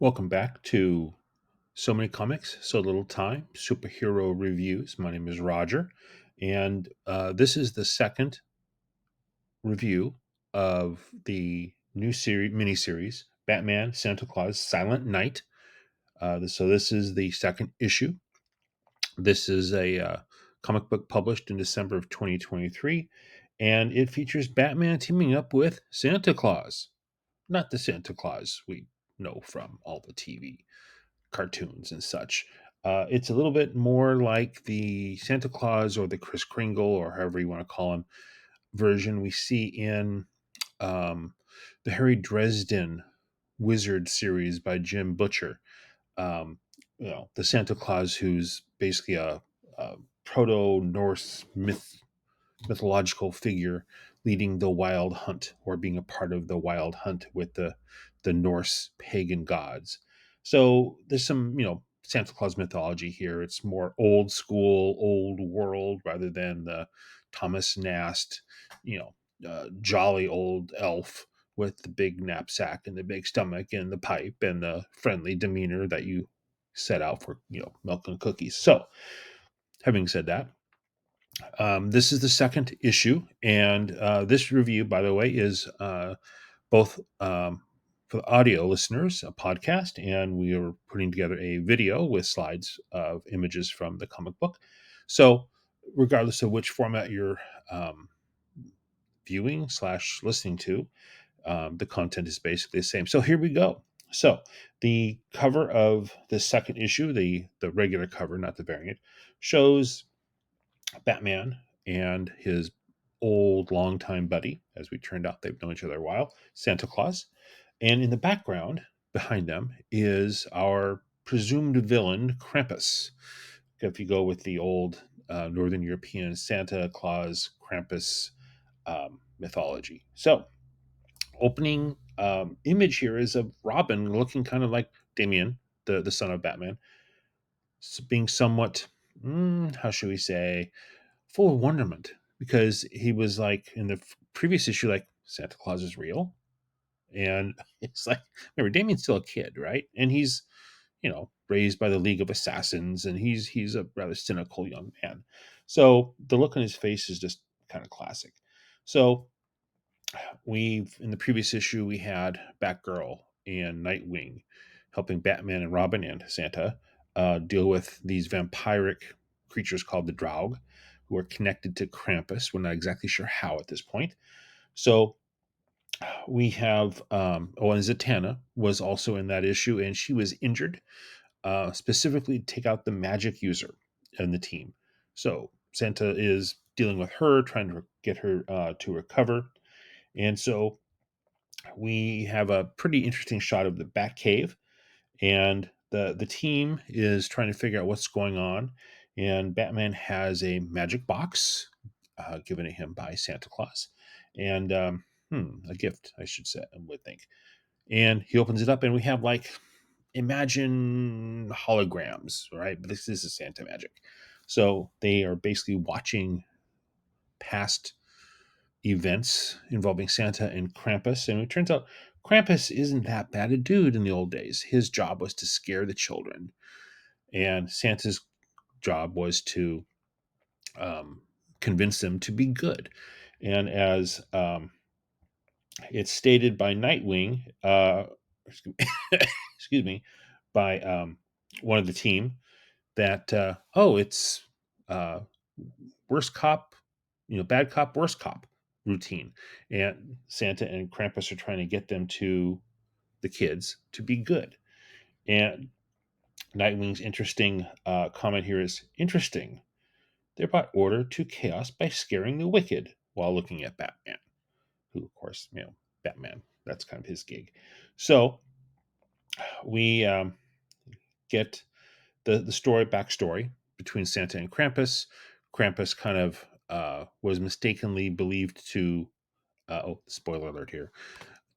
Welcome back to So Many Comics, So Little Time, Superhero Reviews. My name is Roger, and this is the second review of the new miniseries, Batman, Santa Claus, Silent Night. This is the second issue. This is a comic book published in December of 2023, and it features Batman teaming up with Santa Claus. Not the Santa Claus we know from all the TV cartoons and such. It's a little bit more like the Santa Claus or the Kris Kringle or however you want to call him version we see in um, the Harry Dresden Wizard series by Jim Butcher. Um, the Santa Claus who's basically a proto Norse mythological figure leading the wild hunt or being a part of the wild hunt with the Norse pagan gods. So there's some, Santa Claus mythology here. It's more old school, old world rather than the Thomas Nast, jolly old elf with the big knapsack and the big stomach and the pipe and the friendly demeanor that you set out for, milk and cookies. So, having said that, this is the second issue, and this review, by the way, is both for the audio listeners, a podcast, and we are putting together a video with slides of images from the comic book. So, regardless of which format you're um, viewing slash listening to, the content is basically the same. So here we go. So the cover of the second issue, the regular cover, not the variant, shows Batman and his old longtime buddy, as we turned out they've known each other a while, Santa Claus. And in the background, behind them, is our presumed villain, Krampus. If you go with the old Northern European Santa Claus, Krampus mythology. So, opening image here is of Robin looking kind of like Damien, the son of Batman, being somewhat, how should we say, full of wonderment because he was like in the previous issue, like Santa Claus is real, and it's like remember Damien's still a kid, right? And he's raised by the League of Assassins, and he's a rather cynical young man. So the look on his face is just kind of classic. So we've in the previous issue we had Batgirl and Nightwing helping Batman and Robin and Santa deal with these vampiric creatures called the Draug, who are connected to Krampus. We're not exactly sure how at this point. So we have and Zatanna was also in that issue, and she was injured, specifically to take out the magic user in the team. So Santa is dealing with her, trying to get her to recover, and so we have a pretty interesting shot of the Batcave, and the team is trying to figure out what's going on. And Batman has a magic box given to him by Santa Claus, and a gift, I should say, I would think. And he opens it up, and we have like imagine holograms, right? But this is Santa magic, so they are basically watching past events involving Santa and Krampus. And it turns out Krampus isn't that bad a dude in the old days. His job was to scare the children, and Santa's job was to um, convince them to be good. And as it's stated by Nightwing, excuse me, by one of the team, that it's uh, worst cop, bad cop, worst cop routine, and Santa and Krampus are trying to get them to the kids to be good. And Nightwing's interesting comment here is interesting. They brought order to chaos by scaring the wicked while looking at Batman, who, of course, Batman. That's kind of his gig. So we get the story backstory between Santa and Krampus. Krampus kind of was mistakenly believed to spoiler alert here,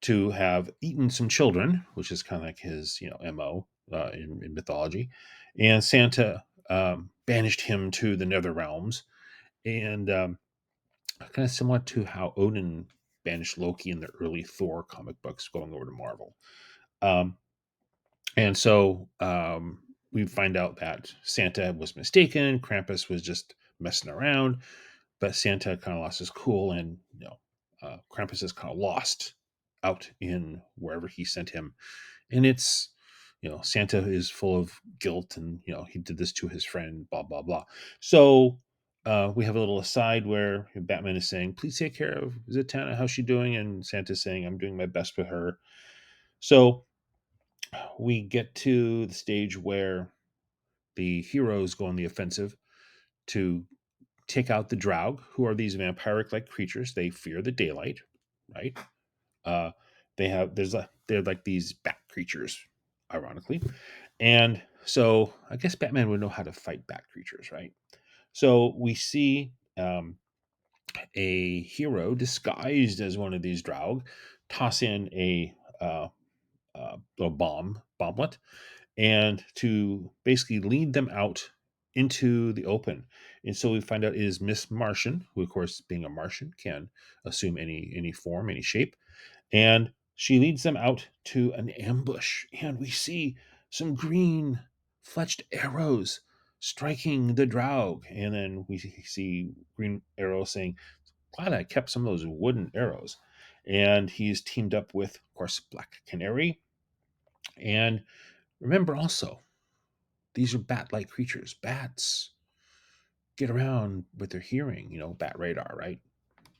to have eaten some children, which is kind of like his mo in mythology, and Santa banished him to the nether realms, and kind of similar to how Odin banished Loki in the early Thor comic books, going over to Marvel. Um, And so we find out that Santa was mistaken. Krampus was just messing around, but Santa kind of lost his cool, and Krampus is kind of lost out in wherever he sent him. And it's, Santa is full of guilt, and he did this to his friend, blah blah blah. So we have a little aside where Batman is saying, "Please take care of Zatanna. How's she doing?" And Santa's saying, "I'm doing my best with her." So we get to the stage where the heroes go on the offensive to take out the Draug, who are these vampiric-like creatures. They fear the daylight, right? Uh, they're like these bat creatures, ironically, and so I guess Batman would know how to fight bat creatures, right? So we see a hero disguised as one of these Draug toss in a bomblet, and to basically lead them out into the open. And so we find out it is Miss Martian, who, of course, being a Martian, can assume any form, any shape, and she leads them out to an ambush. And we see some green fletched arrows striking the Draug, and then we see Green Arrow saying, "Glad I kept some of those wooden arrows." And he's teamed up with, of course, Black Canary. And remember also, these are bat-like creatures. Bats get around with their hearing, bat radar, right?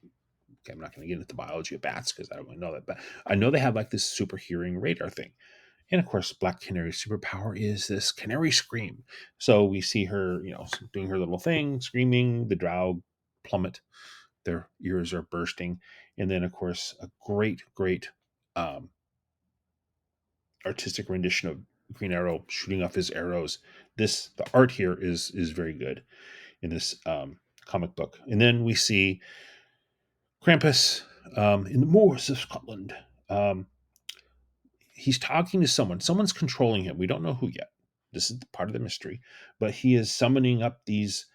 Okay, I'm not going to get into the biology of bats because I don't really know that, but I know they have like this super hearing radar thing. And of course, Black Canary's superpower is this canary scream. So we see her, doing her little thing, screaming. The Drow plummet; their ears are bursting, and then, of course, a great um, artistic rendition of Green Arrow shooting off his arrows. The art here is very good in this comic book. And then we see Krampus in the moors of Scotland. Um, he's talking to someone. Someone's controlling him. We don't know who yet. This is part of the mystery. But he is summoning up these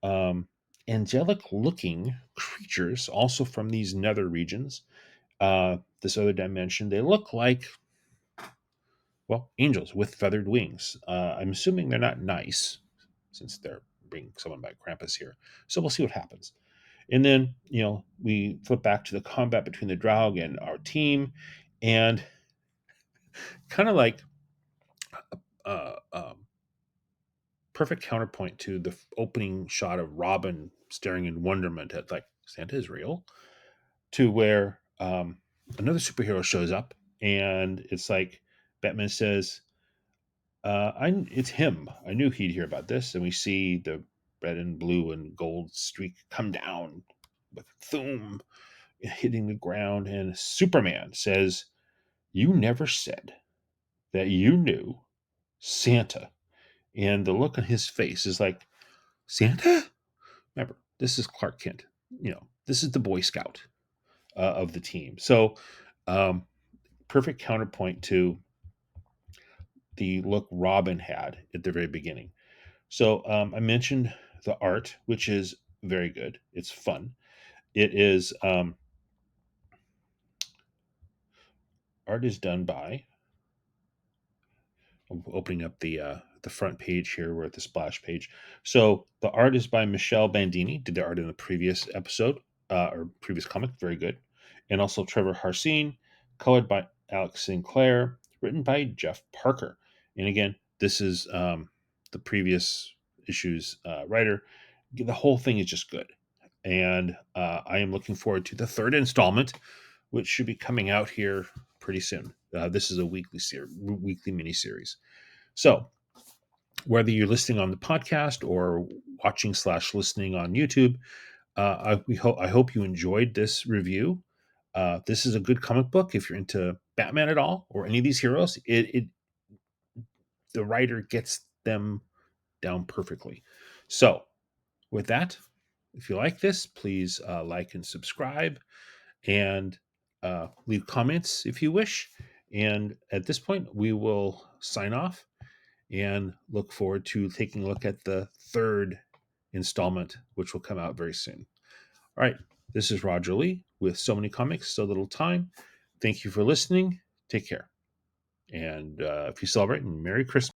um, angelic looking creatures, also from these nether regions, this other dimension. They look like, well, angels with feathered wings. I'm assuming they're not nice since they're being summoned by Krampus here. So we'll see what happens. And then, we flip back to the combat between the Draug and our team, and kind of like perfect counterpoint to the opening shot of Robin staring in wonderment at, like, Santa is real, to where another superhero shows up, and it's like Batman says, it's him. I knew he'd hear about this. And we see the red and blue and gold streak come down with Thum hitting the ground. And Superman says, "You never said that you knew Santa." And the look on his face is like, "Santa?" Remember, this is Clark Kent. This is the Boy Scout of the team. So, um, perfect counterpoint to the look Robin had at the very beginning. So I mentioned the art, which is very good. It's fun. It is art is done by. I'm opening up the front page here. We're at the splash page. So the art is by Michelle Bandini. Did the art in the previous episode or previous comic. Very good. And also Trevor Harcine, colored by Alex Sinclair, written by Jeff Parker. And again, this is the previous issue's writer. The whole thing is just good. And I am looking forward to the third installment, which should be coming out here pretty soon. This is a weekly mini series. So whether you're listening on the podcast or watching/listening on YouTube, I hope you enjoyed this review. This is a good comic book if you're into Batman at all or any of these heroes. The writer gets them down perfectly. So with that, if you like this, please like and subscribe, and leave comments if you wish. And at this point, we will sign off and look forward to taking a look at the third installment, which will come out very soon. All right. This is Roger Lee with So Many Comics, So Little Time. Thank you for listening. Take care. And if you celebrate, Merry Christmas.